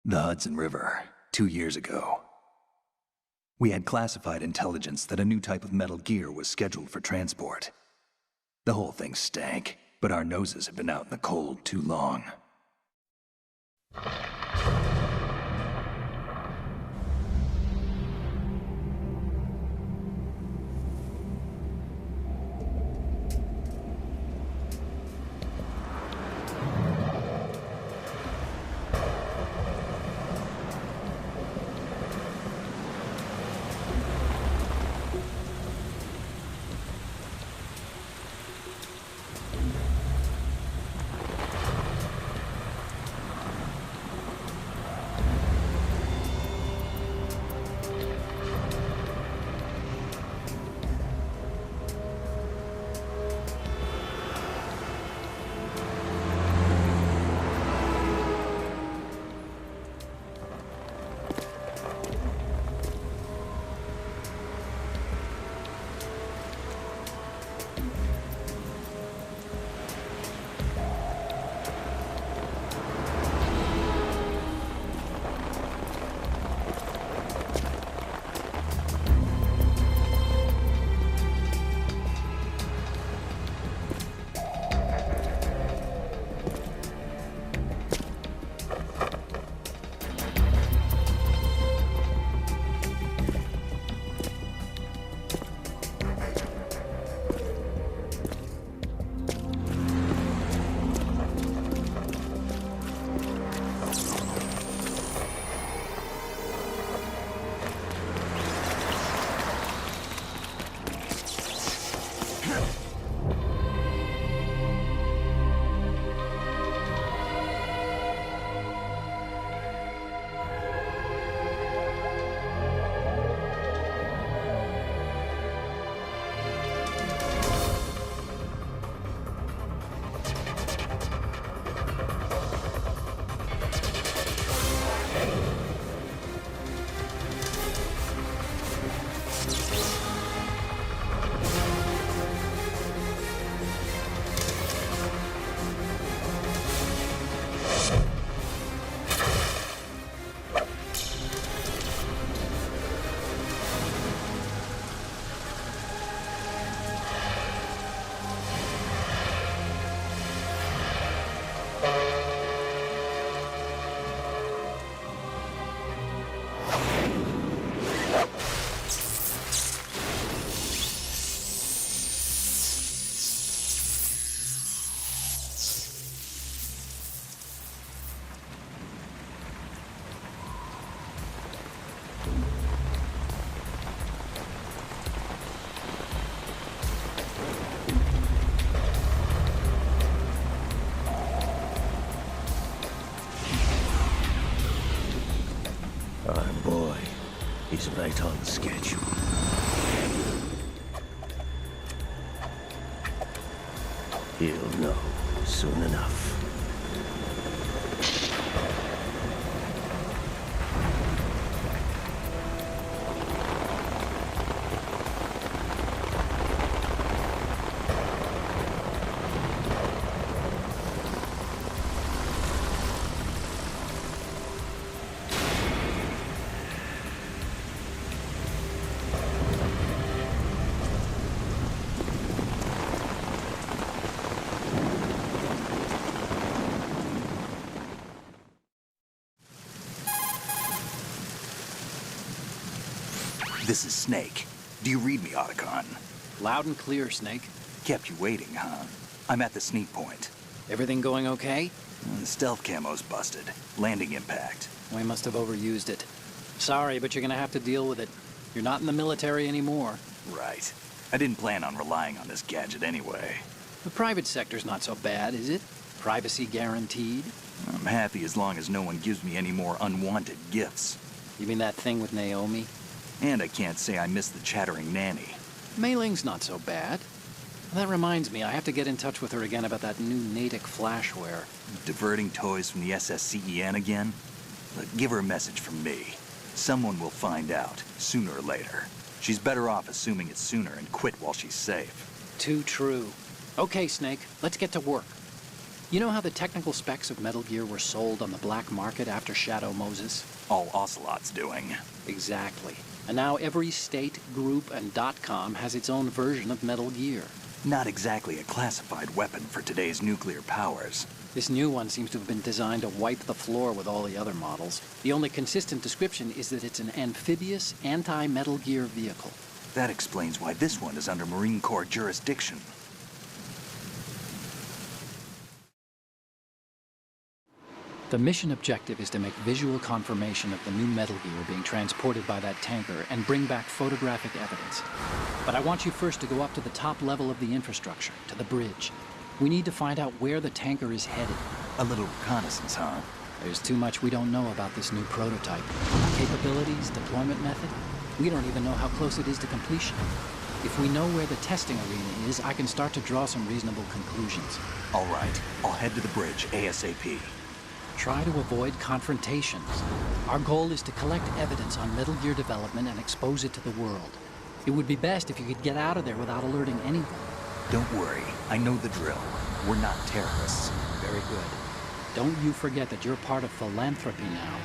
The Hudson River, 2 years ago. We had classified intelligence that a new type of metal gear was scheduled for transport. The whole thing stank, but our noses had been out in the cold too long. He's right on schedule. He'll know soon enough. This is Snake. Do you read me, Otacon? Loud and clear, Snake. Kept you waiting, huh? I'm at the sneak point. Everything going okay? The stealth camo's busted. Landing impact. We must have overused it. Sorry, but you're gonna have to deal with it. You're not in the military anymore. Right. I didn't plan on relying on this gadget anyway. The private sector's not so bad, is it? Privacy guaranteed? I'm happy as long as no one gives me any more unwanted gifts. You mean that thing with Naomi? And I can't say I miss the chattering nanny. Mei Ling's not so bad. That reminds me, I have to get in touch with her again about that new Natick flashware. Diverting toys from the SSCEN again? Look, give her a message from me. Someone will find out, sooner or later. She's better off assuming it's sooner and quit while she's safe. Too true. Okay, Snake, let's get to work. You know how the technical specs of Metal Gear were sold on the black market after Shadow Moses? All Ocelot's doing. Exactly. And now every state, group, and .com has its own version of Metal Gear. Not exactly a classified weapon for today's nuclear powers. This new one seems to have been designed to wipe the floor with all the other models. The only consistent description is that it's an amphibious, anti-Metal Gear vehicle. That explains why this one is under Marine Corps jurisdiction. The mission objective is to make visual confirmation of the new Metal Gear being transported by that tanker and bring back photographic evidence. But I want you first to go up to the top level of the infrastructure, to the bridge. We need to find out where the tanker is headed. A little reconnaissance, huh? There's too much we don't know about this new prototype. Capabilities, deployment method. We don't even know how close it is to completion. If we know where the testing arena is, I can start to draw some reasonable conclusions. All right, I'll head to the bridge ASAP. Try to avoid confrontations. Our goal is to collect evidence on Metal Gear development and expose it to the world. It would be best if you could get out of there without alerting anyone. Don't worry, I know the drill. We're not terrorists. Very good. Don't you forget that you're part of Philanthropy now,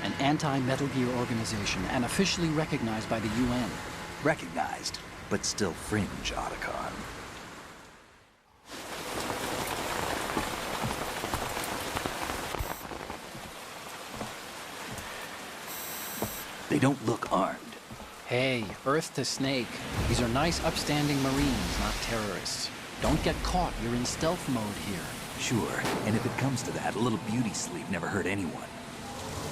an anti-Metal Gear organization and officially recognized by the UN. Recognized, but still fringe, Otacon. They don't look armed. Hey, Earth to Snake. These are nice, upstanding Marines, not terrorists. Don't get caught. You're in stealth mode here. Sure, and if it comes to that, a little beauty sleep never hurt anyone.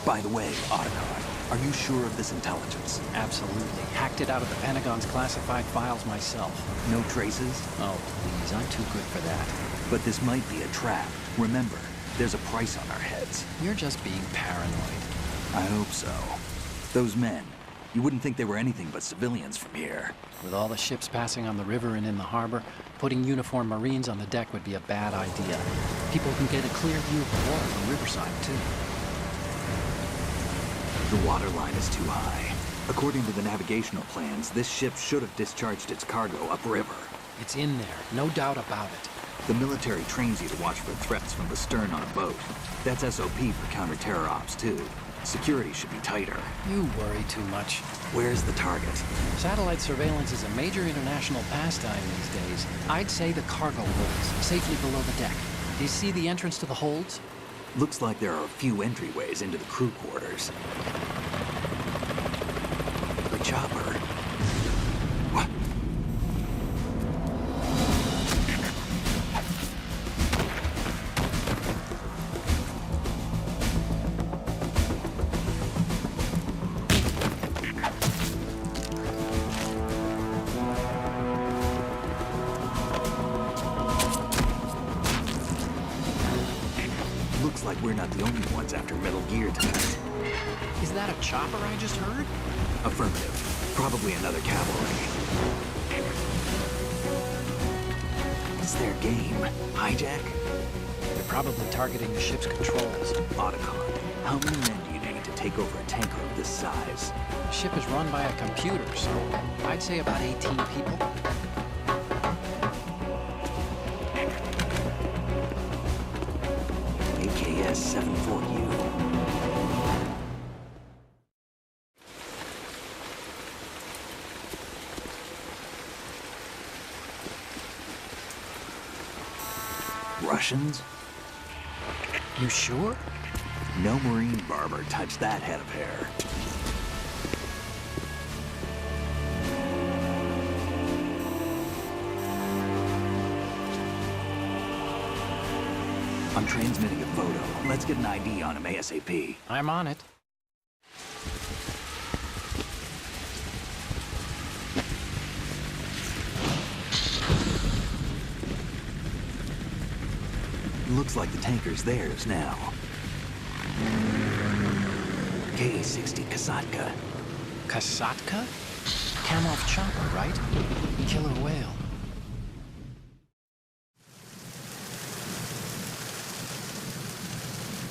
By the way, Otacon, are you sure of this intelligence? Absolutely. Hacked it out of the Pentagon's classified files myself. No traces? Oh, please, I'm too good for that. But this might be a trap. Remember, there's a price on our heads. You're just being paranoid. I hope so. Those men, you wouldn't think they were anything but civilians from here. With all the ships passing on the river and in the harbor, putting uniformed Marines on the deck would be a bad idea. People can get a clear view of the water from Riverside, too. The water line is too high. According to the navigational plans, this ship should have discharged its cargo upriver. It's in there, no doubt about it. The military trains you to watch for threats from the stern on a boat. That's SOP for counter-terror ops, too. Security should be tighter. You worry too much. Where's the target? Satellite surveillance is a major international pastime these days. I'd say the cargo holds, safely below the deck. Do you see the entrance to the holds? Looks like there are a few entryways into the crew quarters. The chopper. What? Looks like we're not the only ones after Metal Gear tonight. Is that a chopper I just heard? Affirmative. Probably another cavalry. It's their game. Hijack? They're probably targeting the ship's controls. Otacon, how many men do you need to take over a tanker of this size? The ship is run by a computer, so I'd say about 18 people. AKS 74U. Russians? You sure? No Marine barber touched that head of hair. I'm transmitting a photo. Let's get an ID on him ASAP. I'm on it. Looks like the tanker's theirs now. KA-60 Kasatka. Kasatka? Kamov chopper, right? Killer whale.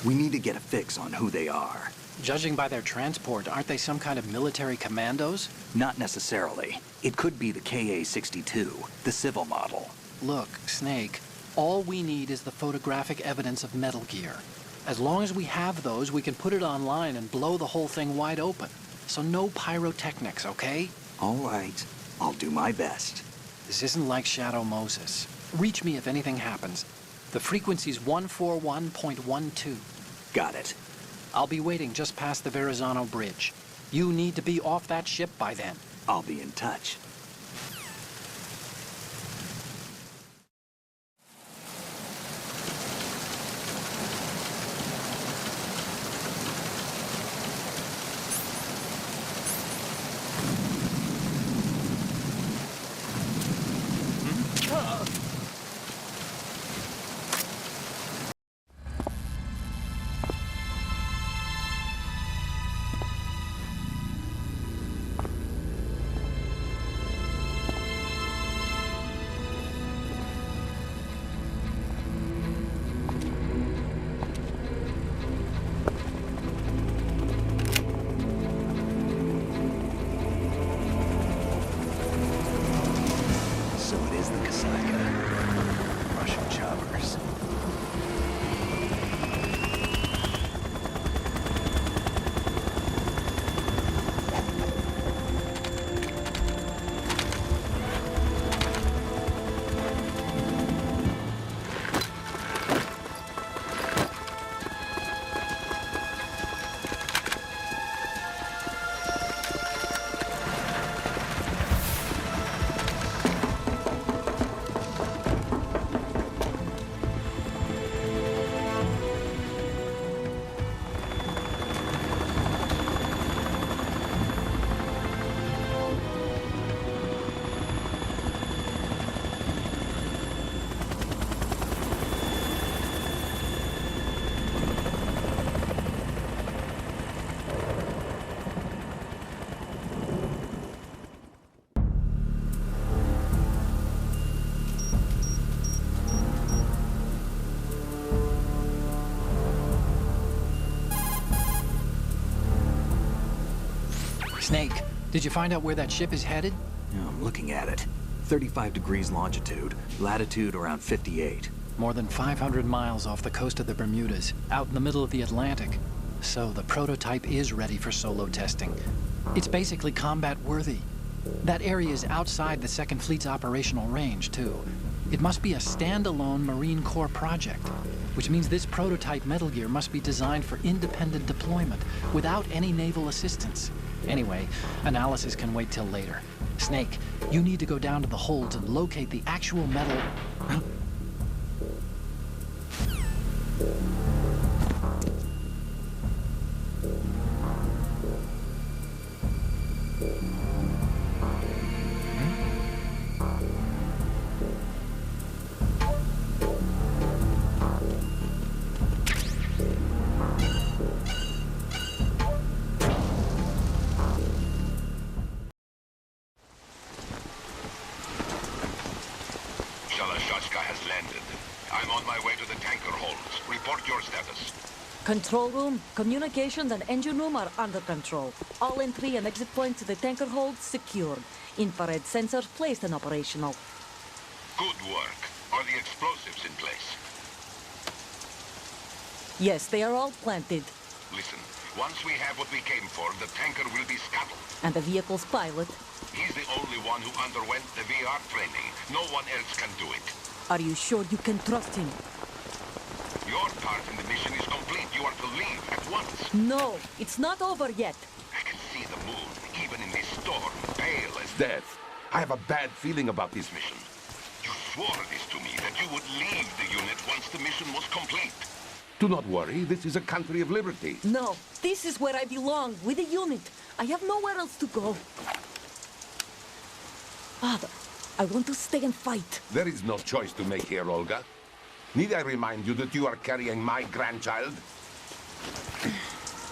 We need to get a fix on who they are. Judging by their transport, aren't they some kind of military commandos? Not necessarily. It could be the KA-62, the civil model. Look, Snake, All we need is the photographic evidence of Metal Gear. As long as we have those, we can put it online and blow the whole thing wide open. So no pyrotechnics, okay? All right. I'll do my best. This isn't like Shadow Moses. Reach me if anything happens. The frequency's 141.12. Got it. I'll be waiting just past the Verrazano Bridge. You need to be off that ship by then. I'll be in touch. Snake, did you find out where that ship is headed? Yeah, I'm looking at it. 35 degrees longitude, latitude around 58. More than 500 miles off the coast of the Bermudas, out in the middle of the Atlantic. So the prototype is ready for solo testing. It's basically combat worthy. That area is outside the Second Fleet's operational range, too. It must be a standalone Marine Corps project, which means this prototype Metal Gear must be designed for independent deployment, without any naval assistance. Anyway, analysis can wait till later. Snake, you need to go down to the holds and locate the actual metal... has landed. I'm on my way to the tanker holds. Report your status. Control room, communications and engine room are under control. All entry and exit points to the tanker holds secured. Infrared sensors placed and operational. Good work. Are the explosives in place? Yes, they are all planted. Listen, once we have what we came for, the tanker will be scuttled. And the vehicle's pilot? He's the only one who underwent the VR training. No one else can do it. Are you sure you can trust him? Your part in the mission is complete. You are to leave at once. No, it's not over yet. I can see the moon, even in this storm, pale as death. I have a bad feeling about this mission. You swore this to me, that you would leave the unit once the mission was complete. Do not worry, this is a country of liberty. No, this is where I belong, with the unit. I have nowhere else to go. Father, I want to stay and fight. There is no choice to make here, Olga. Need I remind you that you are carrying my grandchild?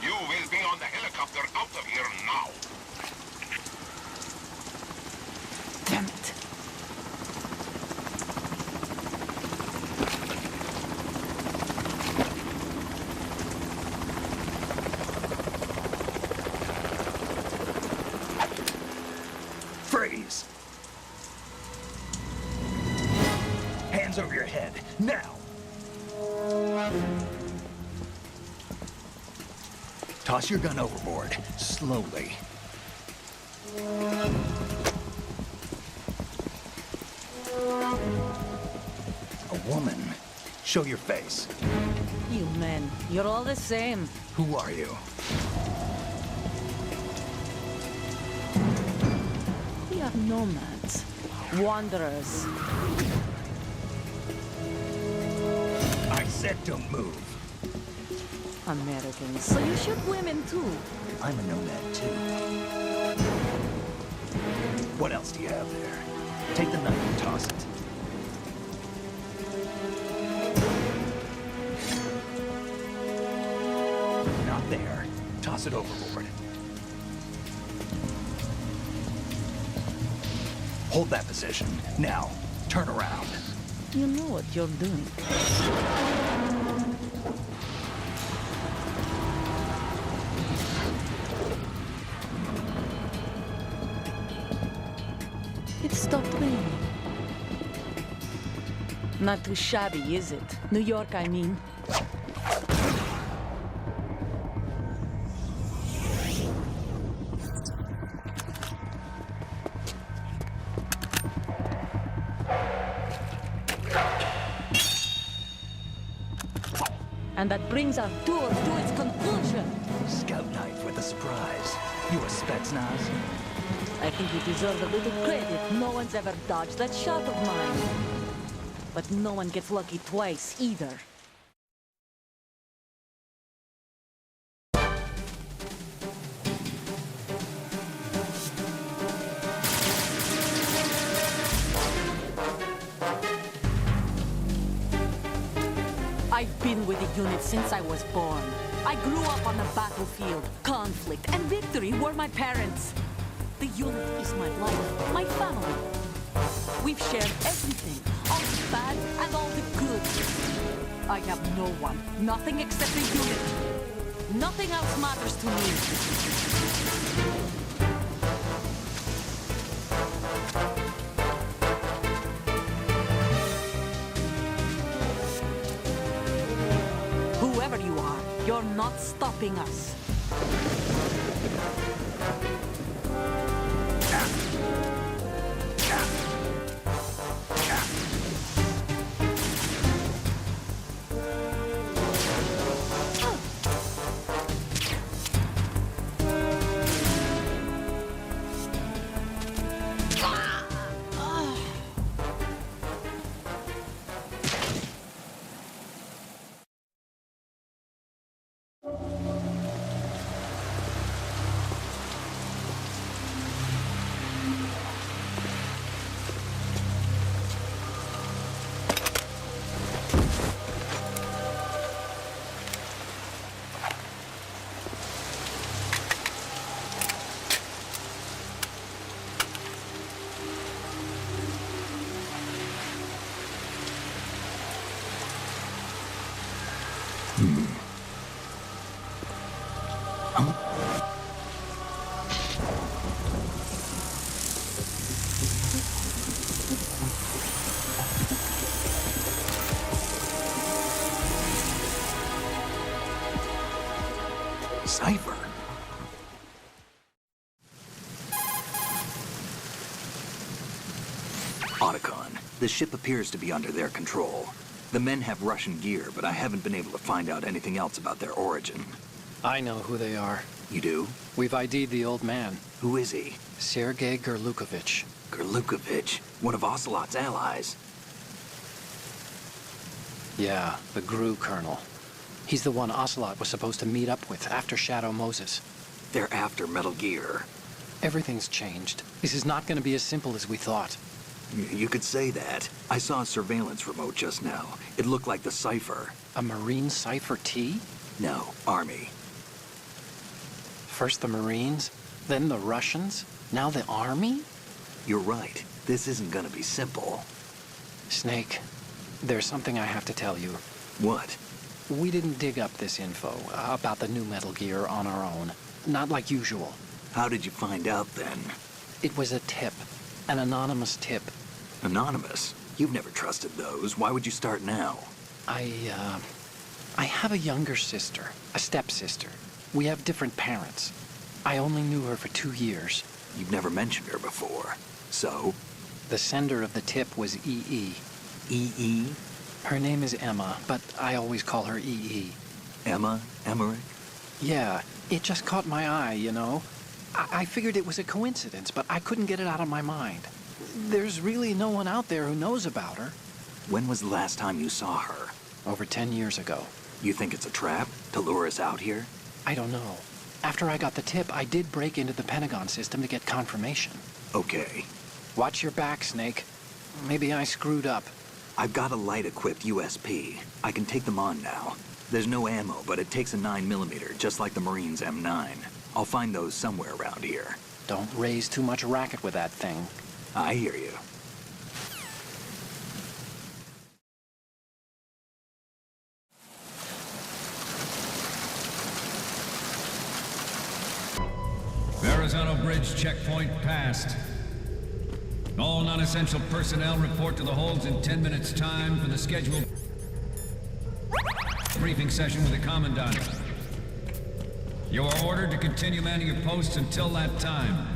You will be on the helicopter out of here now. Damn it. Freeze! Hands over your head. Toss your gun overboard, slowly. A woman. Show your face. You men, you're all the same. Who are you? We are nomads. Wanderers. I said don't move. Americans. So you shoot women too. I'm a nomad too. What else do you have there? Take the knife and toss it. Not there. Toss it overboard. Hold that position. Now, turn around. You know what you're doing. It stopped raining. Not too shabby, is it? New York, I mean. And that brings our tour to its conclusion. Scout knife with a surprise. You a Spetsnaz? I think you deserve a little credit. No one's ever dodged that shot of mine. But no one gets lucky twice, either. I've been with the unit since I was born. I grew up on the battlefield. Conflict and victory were my parents. The unit is my life, my family. We've shared everything, all the bad and all the good. I have no one, nothing except the unit. Nothing else matters to me. Whoever you are, you're not stopping us. Cipher. Otacon, the ship appears to be under their control. The men have Russian gear, but I haven't been able to find out anything else about their origin. I know who they are. You do? We've ID'd the old man, Who is he? Sergei Gerlukovich. Gerlukovich, one of Ocelot's allies. Yeah, the GRU colonel. He's the one Ocelot was supposed to meet up with after Shadow Moses. They're after Metal Gear. Everything's changed. This is not going to be as simple as we thought. You could say that. I saw a surveillance remote just now. It looked like the Cipher. A Marine Cipher T? No, Army. First the Marines, then the Russians, now the Army? You're right. This isn't gonna be simple. Snake, there's something I have to tell you. What? We didn't dig up this info about the new Metal Gear on our own. Not like usual. How did you find out then? It was a tip. An anonymous tip. Anonymous? You've never trusted those. Why would you start now? I have a younger sister, a stepsister. We have different parents. I only knew her for 2 years. You've never mentioned her before. So? The sender of the tip was EE. E.E.? Her name is Emma, but I always call her EE. Emma? Emmerich? Yeah, it just caught my eye, you know? I figured it was a coincidence, but I couldn't get it out of my mind. There's really no one out there who knows about her. When was the last time you saw her? Over 10 years ago. You think it's a trap to lure us out here? I don't know. After I got the tip, I did break into the Pentagon system to get confirmation. Okay. Watch your back, Snake. Maybe I screwed up. I've got a light-equipped USP. I can take them on now. There's no ammo, but it takes a 9mm, just like the Marines' M9. I'll find those somewhere around here. Don't raise too much racket with that thing. I hear you. Verrazano Bridge checkpoint passed. All non-essential personnel report to the holds in 10 minutes' time for the scheduled briefing session with the Commandant. You are ordered to continue manning your posts until that time.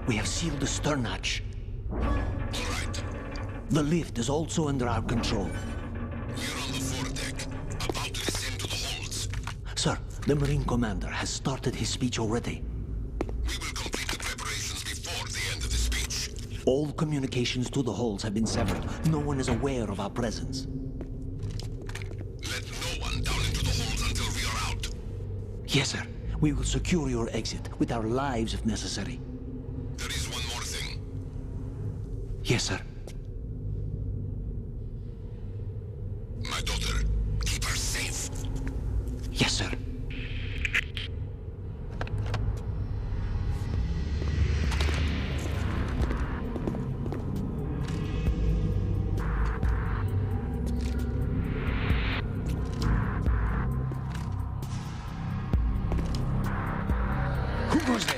We have sealed the stern hatch. All right. The lift is also under our control. We're on the foredeck, about to descend to the holds. Sir, the Marine Commander has started his speech already. We will complete the preparations before the end of the speech. All communications to the holds have been severed. No one is aware of our presence. Let no one down into the holds until we are out. Yes, sir. We will secure your exit with our lives if necessary. There is one more thing. Yes, sir. My daughter, keep her safe. Yes, sir. Who goes there?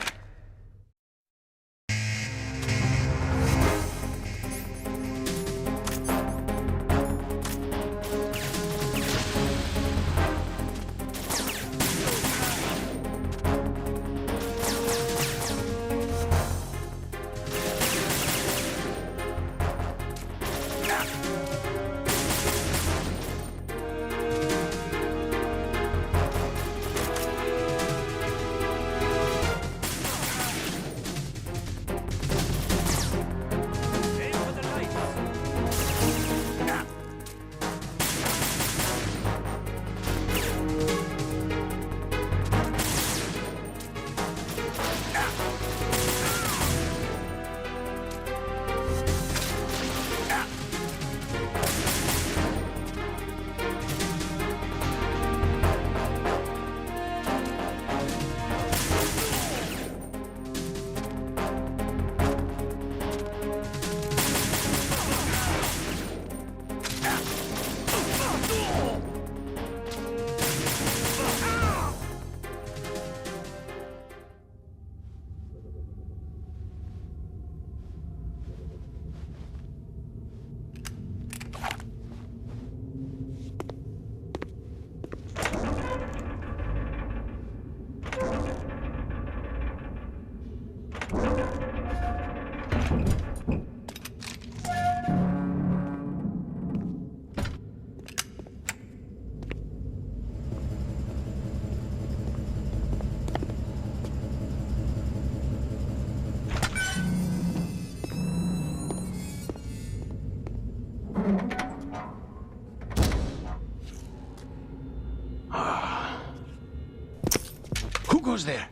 goes there?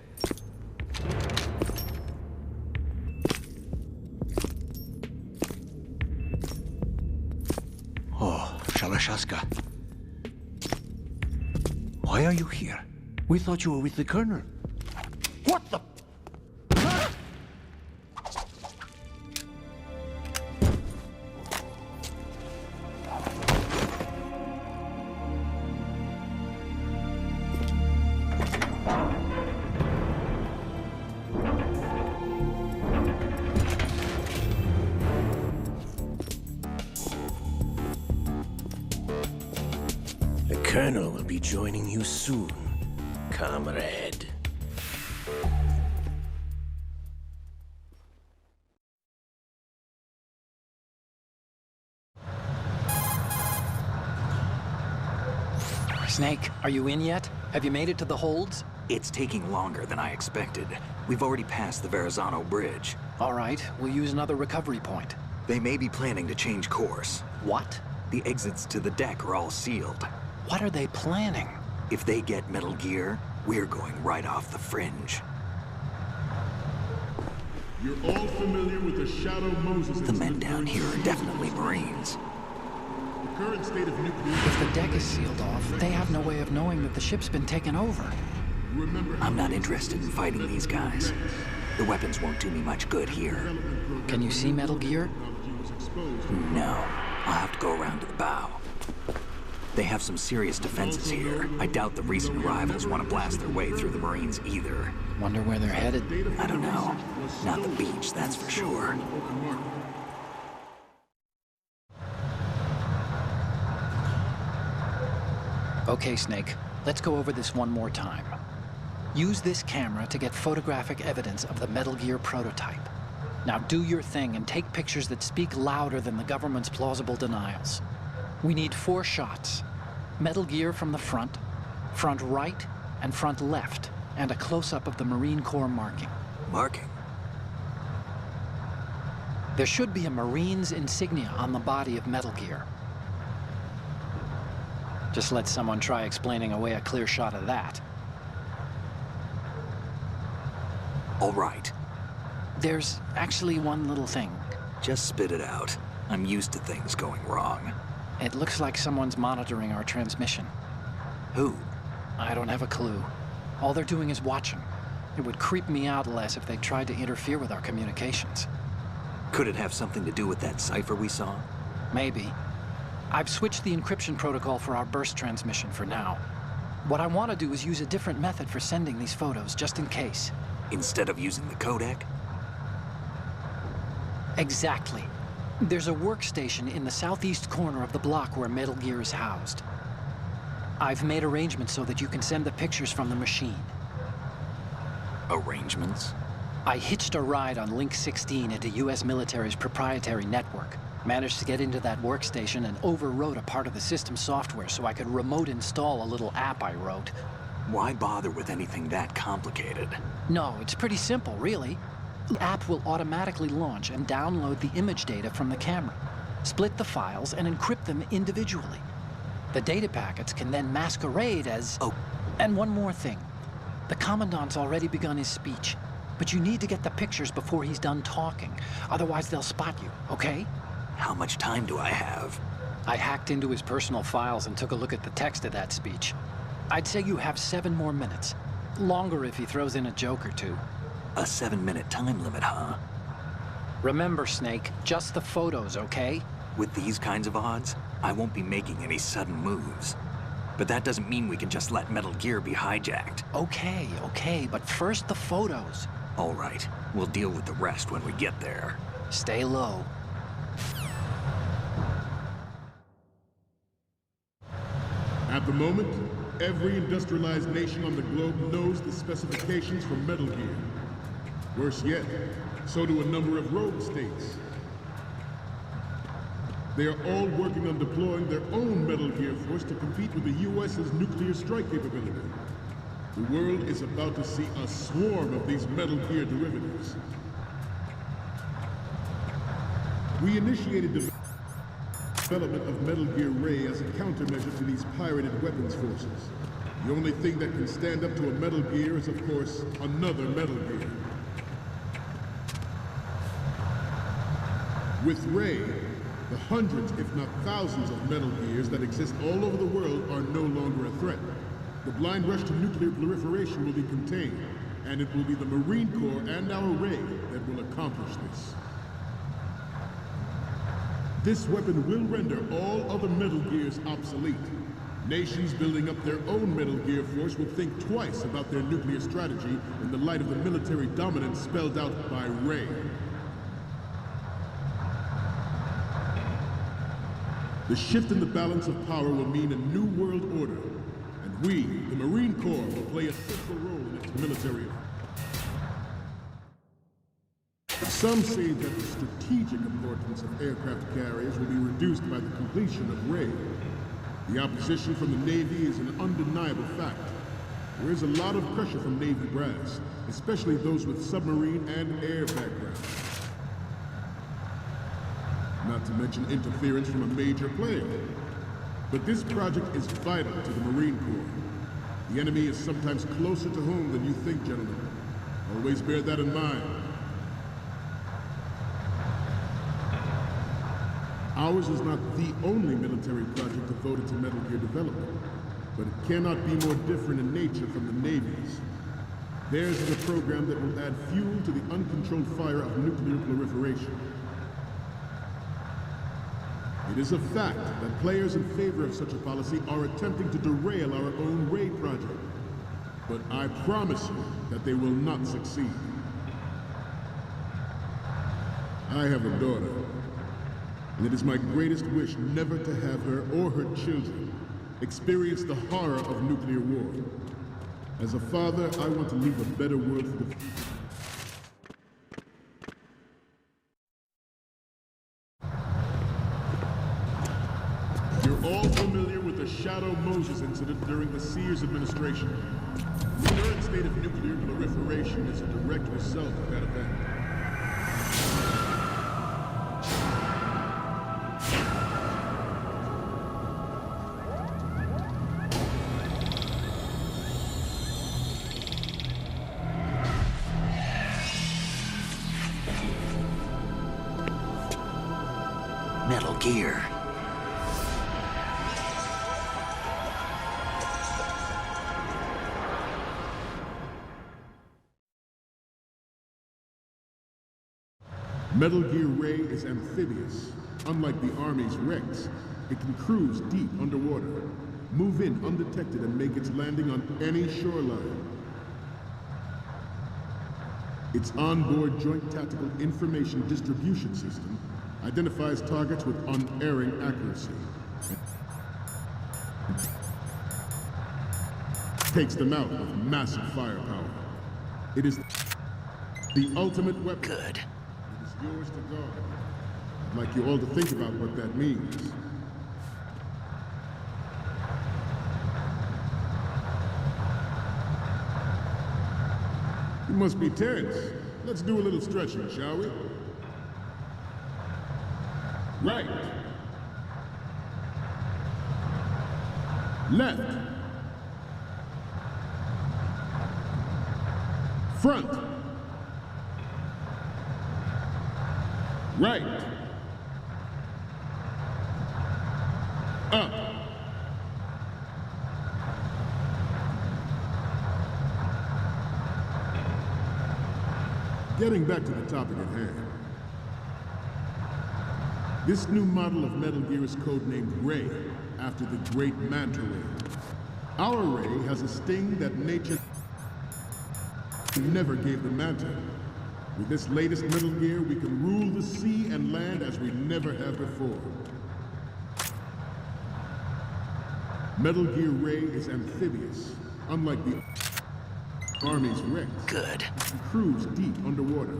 Oh, Shalashaska. Why are you here? We thought you were with the Colonel. What the? The Colonel will be joining you soon, comrade. Snake, are you in yet? Have you made it to the holds? It's taking longer than I expected. We've already passed the Verrazano Bridge. All right, we'll use another recovery point. They may be planning to change course. What? The exits to the deck are all sealed. What are they planning? If they get Metal Gear, we're going right off the fringe. You're all familiar with the Shadow Moses The men incident. down here are definitely Marines. The current state of nuclear... If the deck is sealed off, they have no way of knowing that the ship's been taken over. Remember, I'm not interested in fighting these guys. The weapons won't do me much good here. Can you see Metal Gear? No. I'll have to go around to the bow. They have some serious defenses here. I doubt the recent arrivals want to blast their way through the Marines either. Wonder where they're headed. I don't know. Not the beach, that's for sure. Okay, Snake, let's go over this one more time. Use this camera to get photographic evidence of the Metal Gear prototype. Now do your thing and take pictures that speak louder than the government's plausible denials. We need 4 shots. Metal Gear from the front right, and front left, and a close-up of the Marine Corps marking. Marking? There should be a Marine's insignia on the body of Metal Gear. Just let someone try explaining away a clear shot of that. All right. There's actually one little thing. Just spit it out. I'm used to things going wrong. It looks like someone's monitoring our transmission. Who? I don't have a clue. All they're doing is watching. It would creep me out less if they tried to interfere with our communications. Could it have something to do with that cipher we saw? Maybe. I've switched the encryption protocol for our burst transmission for now. What I want to do is use a different method for sending these photos, just in case. Instead of using the codec? Exactly. There's a workstation in the southeast corner of the block where Metal Gear is housed. I've made arrangements so that you can send the pictures from the machine. Arrangements? I hitched a ride on Link 16 into U.S. military's proprietary network. Managed to get into that workstation and overwrote a part of the system software so I could remote install a little app I wrote. Why bother with anything that complicated? No, it's pretty simple, really. The app will automatically launch and download the image data from the camera, split the files, and encrypt them individually. The data packets can then masquerade as... Oh. And one more thing. The Commandant's already begun his speech, but you need to get the pictures before he's done talking. Otherwise, they'll spot you, okay? How much time do I have? I hacked into his personal files and took a look at the text of that speech. I'd say you have 7 more minutes. Longer if he throws in a joke or two. A 7-minute time limit, huh? Remember, Snake, just the photos, okay? With these kinds of odds, I won't be making any sudden moves. But that doesn't mean we can just let Metal Gear be hijacked. Okay, but first the photos. All right, we'll deal with the rest when we get there. Stay low. At the moment, every industrialized nation on the globe knows the specifications for Metal Gear. Worse yet, so do a number of rogue states. They are all working on deploying their own Metal Gear force to compete with the U.S.'s nuclear strike capability. The world is about to see a swarm of these Metal Gear derivatives. We initiated development of Metal Gear Ray as a countermeasure to these pirated weapons forces. The only thing that can stand up to a Metal Gear is, of course, another Metal Gear. With Ray, the hundreds, if not thousands, of Metal Gears that exist all over the world are no longer a threat. The blind rush to nuclear proliferation will be contained, and it will be the Marine Corps and our Ray that will accomplish this. This weapon will render all other Metal Gears obsolete. Nations building up their own Metal Gear force will think twice about their nuclear strategy in the light of the military dominance spelled out by Ray. The shift in the balance of power will mean a new world order, and we, the Marine Corps, will play a central role in its military. Some say that the strategic importance of aircraft carriers will be reduced by the completion of Ray. The opposition from the Navy is an undeniable fact. There is a lot of pressure from Navy brass, especially those with submarine and air backgrounds. Not to mention interference from a major player. But this project is vital to the Marine Corps. The enemy is sometimes closer to home than you think, gentlemen. Always bear that in mind. Ours is not the only military project devoted to Metal Gear development, but it cannot be more different in nature from the Navy's. Theirs is a program that will add fuel to the uncontrolled fire of nuclear proliferation. It is a fact that players in favor of such a policy are attempting to derail our own Ray project. But I promise you that they will not succeed. I have a daughter, and it is my greatest wish never to have her or her children experience the horror of nuclear war. As a father, I want to leave a better world for the future. You're all familiar with the Shadow Moses incident during the Sears administration. The current state of nuclear proliferation is a direct result of that event. Metal Gear. Metal Gear Ray is amphibious. Unlike the Army's Rex, it can cruise deep underwater, move in undetected and make its landing on any shoreline. Its onboard Joint Tactical Information Distribution System identifies targets with unerring accuracy. Takes them out with massive firepower. It is the ultimate weapon. Good. It is yours to guard. I'd like you all to think about what that means. You must be tense. Let's do a little stretching, shall we? Right. Left. Front. Right. Up. Getting back to the topic at hand. This new model of Metal Gear is codenamed Ray, after the great manta ray. Our Ray has a sting that nature never gave the manta. With this latest Metal Gear, we can rule the sea and land as we never have before. Metal Gear Ray is amphibious, unlike the Army's Rex. Good. It can cruise deep underwater,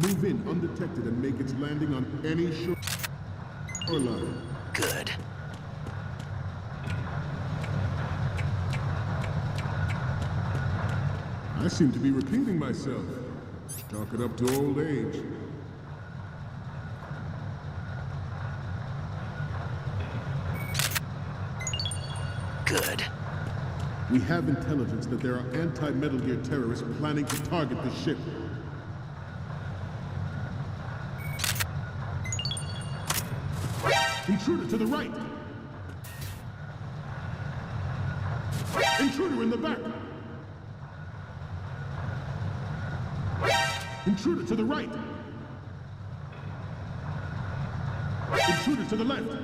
move in undetected and make its landing on any shoreline. Good. I seem to be repeating myself. Chalk it up to old age. Good. We have intelligence that there are anti-Metal Gear terrorists planning to target the ship. Intruder to the right! Intruder in the back! Intruder to the right! Intruder to the left!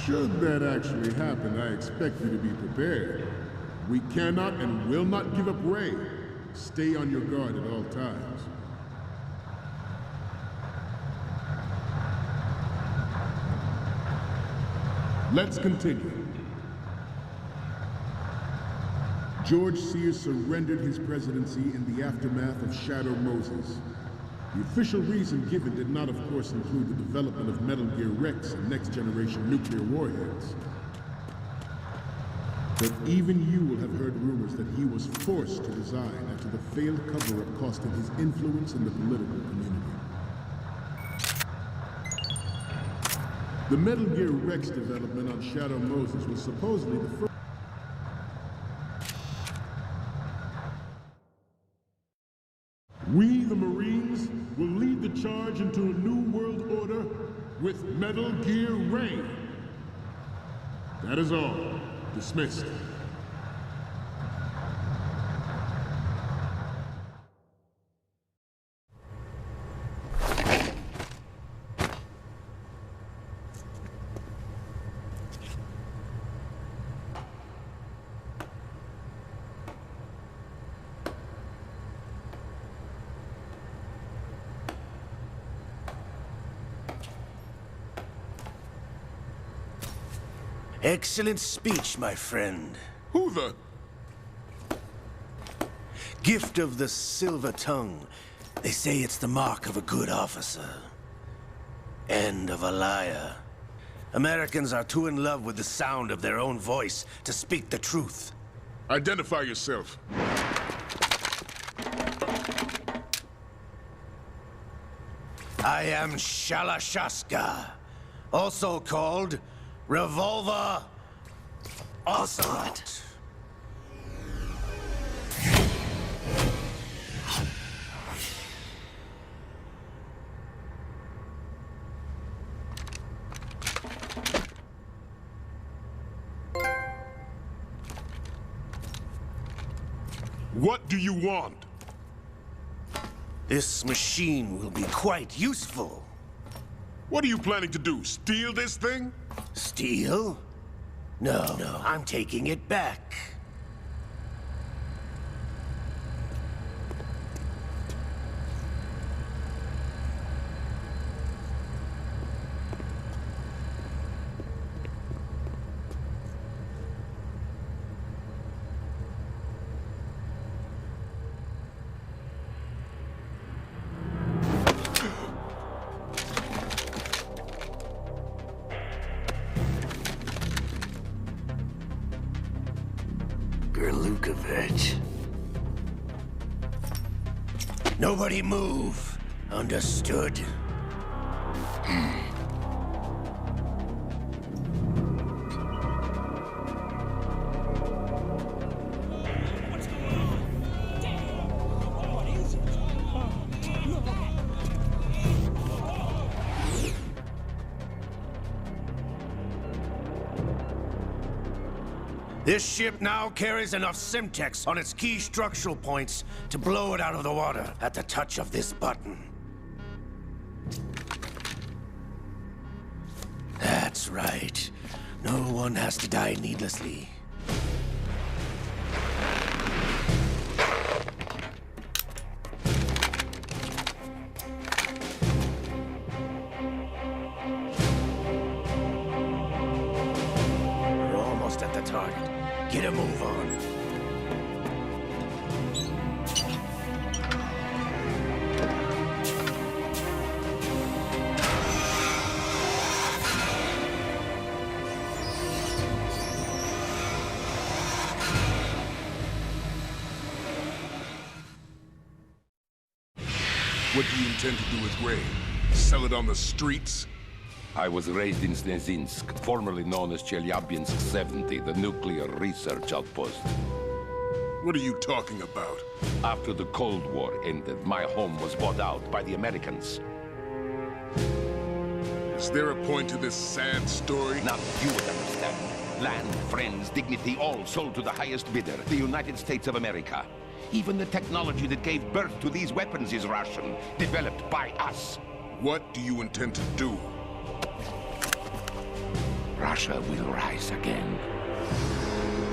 Should that actually happen, I expect you to be prepared. We cannot and will not give up Ray. Stay on your guard at all times. Let's continue. George Sears surrendered his presidency in the aftermath of Shadow Moses. The official reason given did not, of course, include the development of Metal Gear Rex and next-generation nuclear warheads. But even you will have heard rumors that he was forced to resign after the failed cover-up cost him his influence in the political community. The Metal Gear Rex development on Shadow Moses was supposedly the first. We, the Marines, will lead the charge into a new world order with Metal Gear Ray. That is all. Dismissed. Excellent speech, my friend. Who the? Gift of the silver tongue. They say it's the mark of a good officer. End of a liar. Americans are too in love with the sound of their own voice to speak the truth. Identify yourself. I am Shalashaska, also called Revolver Ocelot. What do you want? This machine will be quite useful. What are you planning to do? Steal this thing? Steal? No, I'm taking it back. Nobody move. Understood? This ship now carries enough Simtex on its key structural points to blow it out of the water at the touch of this button. That's right. No one has to die needlessly. We're almost at the target. Get a move on. What do you intend to do with Ray? Sell it on the streets? I was raised in Snezinsk, formerly known as Chelyabinsk 70, the nuclear research outpost. What are you talking about? After the Cold War ended, my home was bought out by the Americans. Is there a point to this sad story? Now you would understand. Land, friends, dignity, all sold to the highest bidder, the United States of America. Even the technology that gave birth to these weapons is Russian, developed by us. What do you intend to do? Russia will rise again.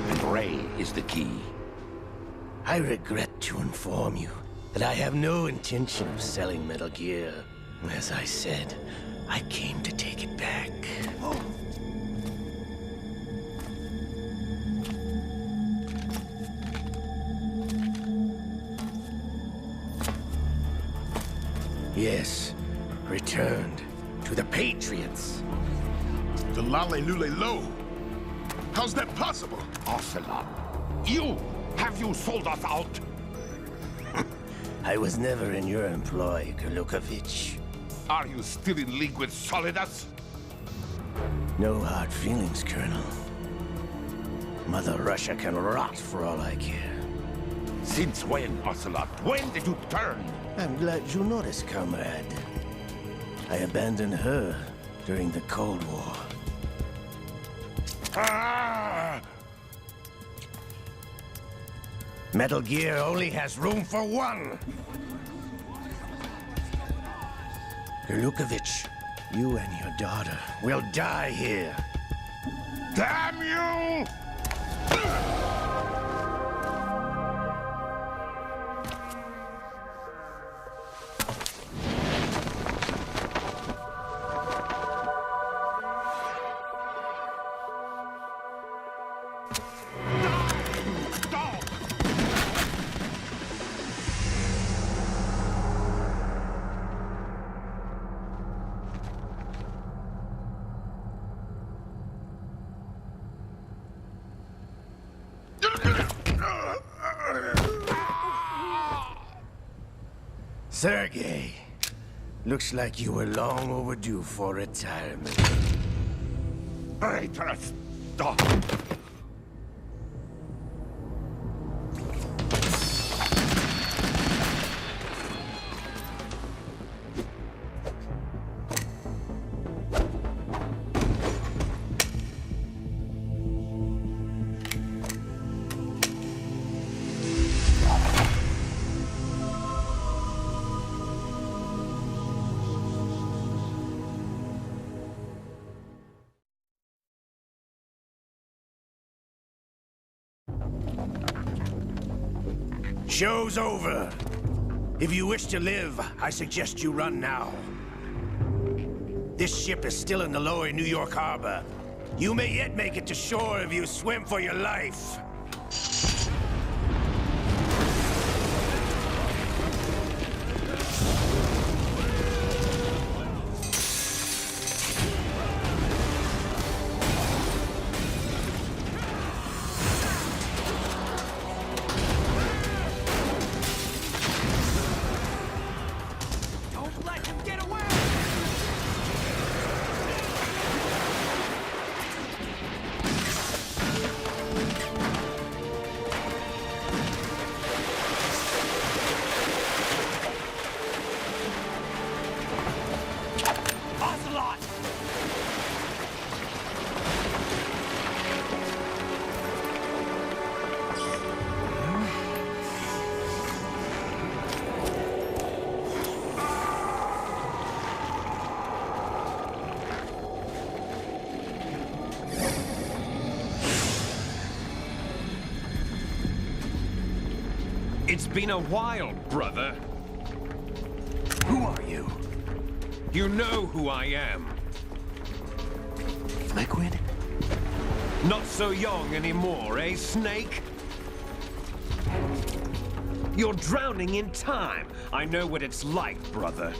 And Ray is the key. I regret to inform you that I have no intention of selling Metal Gear. As I said, I came to take it back. Yes, returned to the Patriots. The Lale Lule Lo? How's that possible? Ocelot, have you sold us out? I was never in your employ, Golukovich. Are you still in league with Solidus? No hard feelings, Colonel. Mother Russia can rot for all I care. Since when, Ocelot? When did you turn? I'm glad you noticed, comrade. I abandoned her during the Cold War. Ah! Metal Gear only has room for one! Golukovich, you and your daughter will die here. Damn you! Sergei, looks like you were long overdue for retirement. Traitorous dog! Show's over. If you wish to live, I suggest you run now. This ship is still in the lower New York harbor. You may yet make it to shore if you swim for your life. It's been a while, brother. Who are you? You know who I am. Liquid? Not so young anymore, eh, Snake? You're drowning in time. I know what it's like, brother.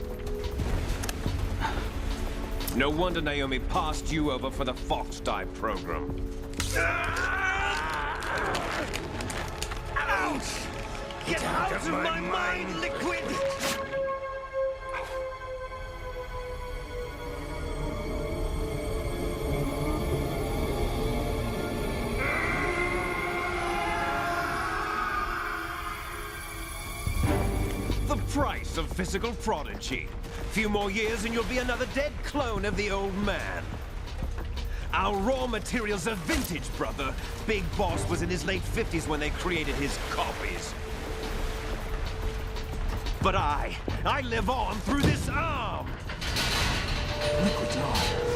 No wonder Naomi passed you over for the Fox Die program. Ouch! Get out of my mind, Liquid! price of physical prodigy. Few more years and you'll be another dead clone of the old man. Our raw materials are vintage, brother. Big Boss was in his late 50s when they created his copies. But I live on through this arm! Liquid's on.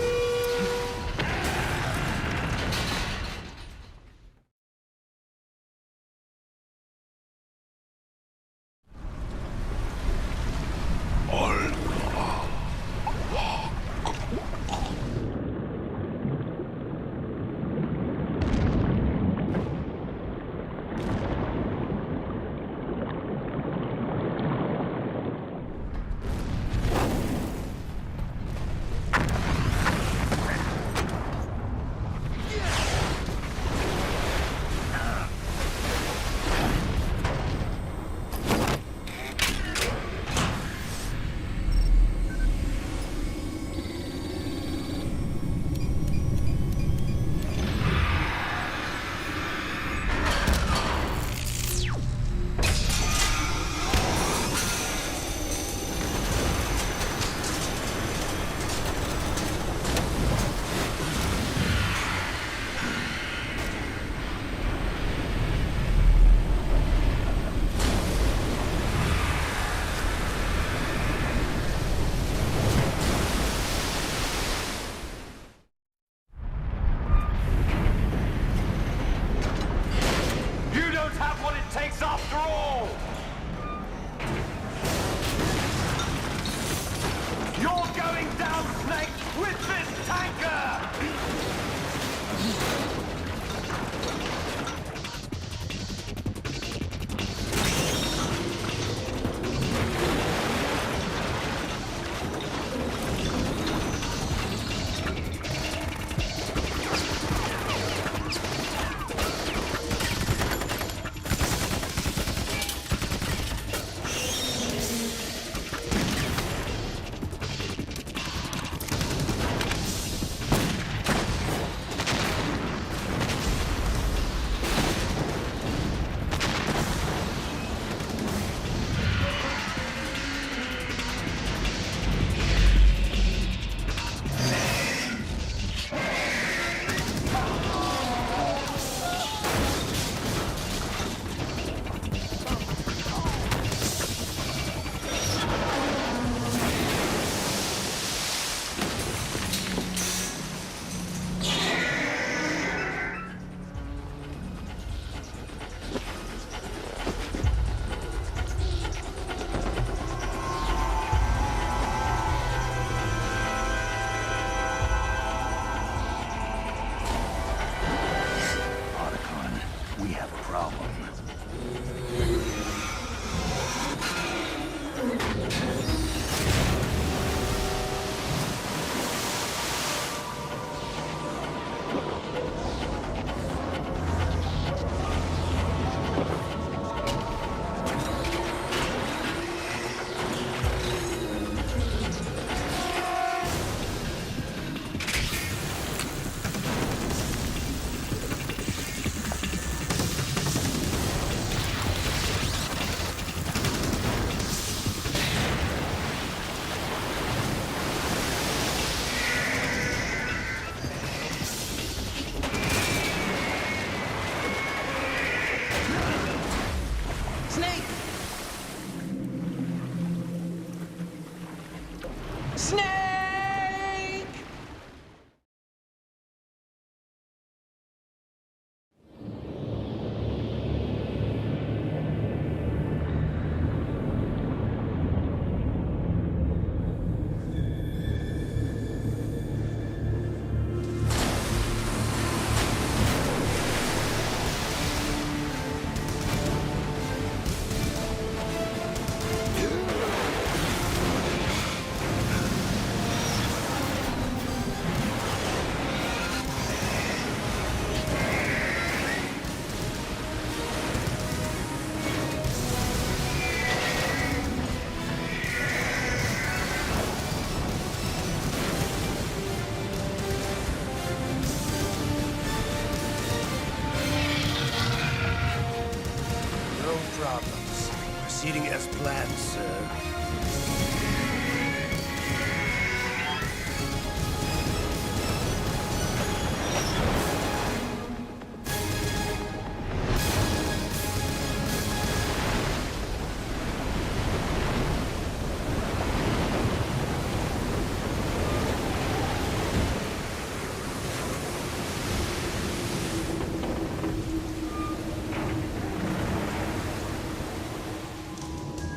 proceeding as planned, sir.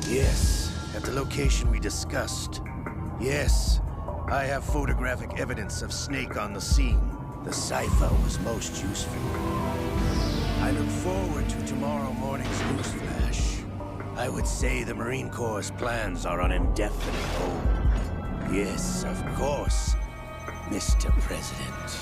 Yes, at the location we discussed. Yes, I have photographic evidence of Snake on the scene. The cipher was most useful. I look forward to tomorrow morning's news flash. I would say the Marine Corps' plans are on indefinite hold. Yes, of course, Mr. President.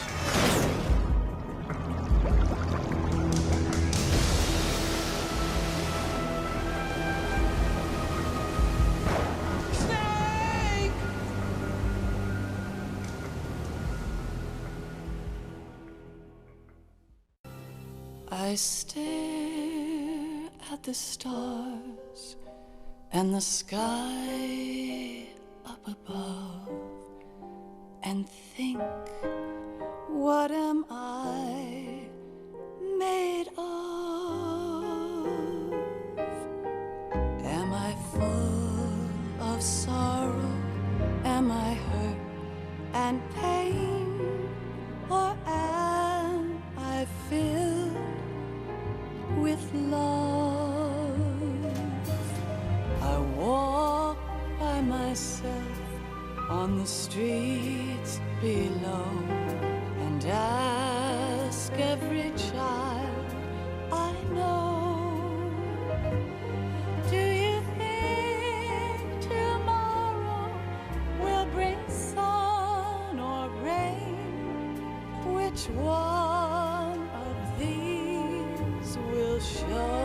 I stare at the stars and the sky up above and think, what am I made of? Am I full of sorrow? Am I hurt and pain? Or am I filled with love? I walk by myself on the streets below and ask every child I know, do you think tomorrow will bring sun or rain? Which one of these will show?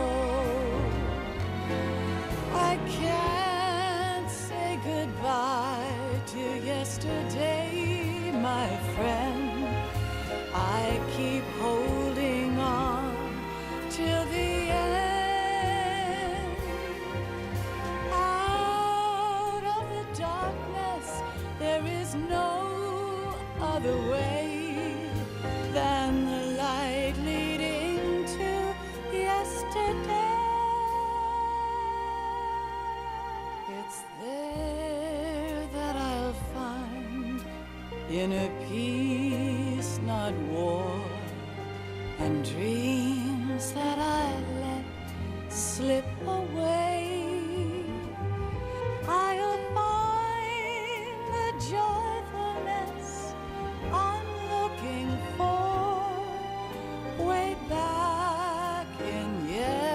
I can't say goodbye to yesterday, my friend. I keep holding on till the end. Out of the darkness, there is no other way than the light leading to yesterday. It's there that I'll find inner peace, not war, and dreams that I let slip away. I'll find the joyfulness I'm looking for way back in yesterday.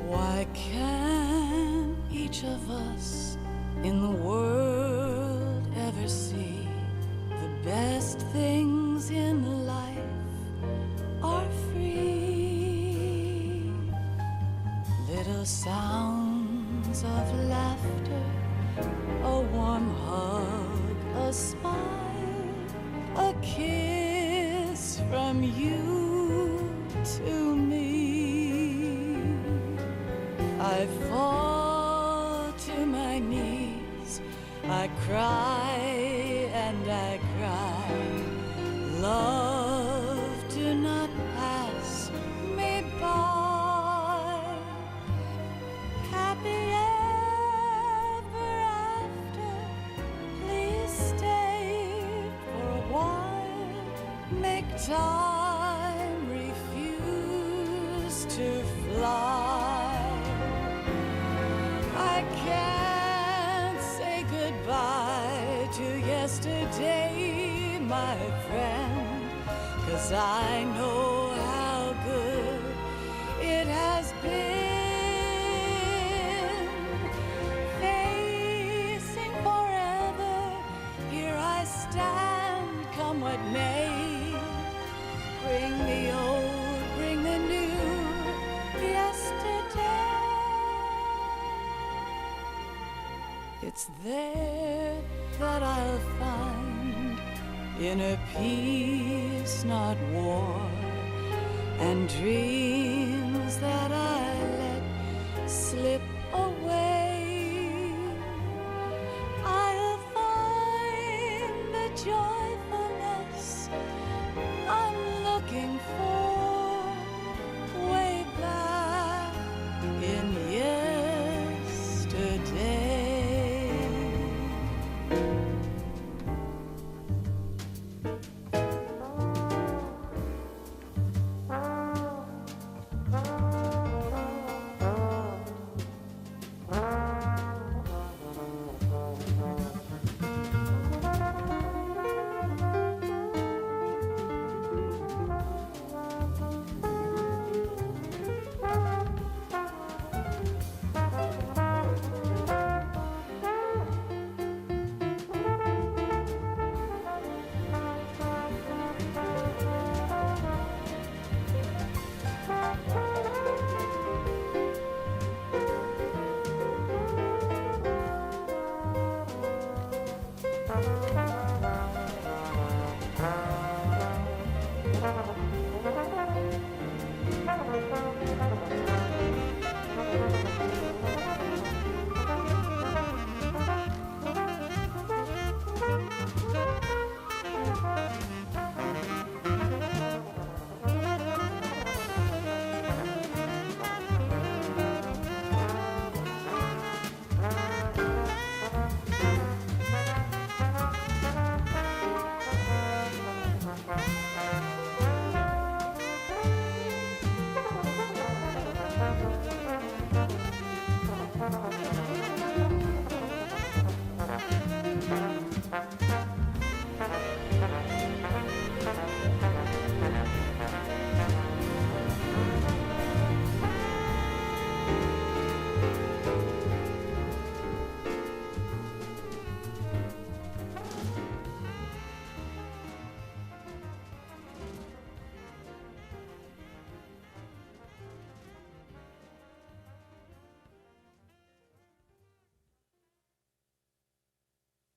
Why can't each of us in the world ever see the best things in life are free? Little sounds of laughter, a warm hug, a smile, a kiss from you to me. I fall to my knees, I cry and I cry. Love, do not pass time refused to fly. I can't say goodbye to yesterday, my friend, 'cause I know how good it has been. Facing forever, here I stand, come what may. Bring the old, bring the new, yesterday. It's there that I'll find inner peace, not war, and dreams that I let slip away. I'll find the joyfulness I'm looking for way back in yesterday.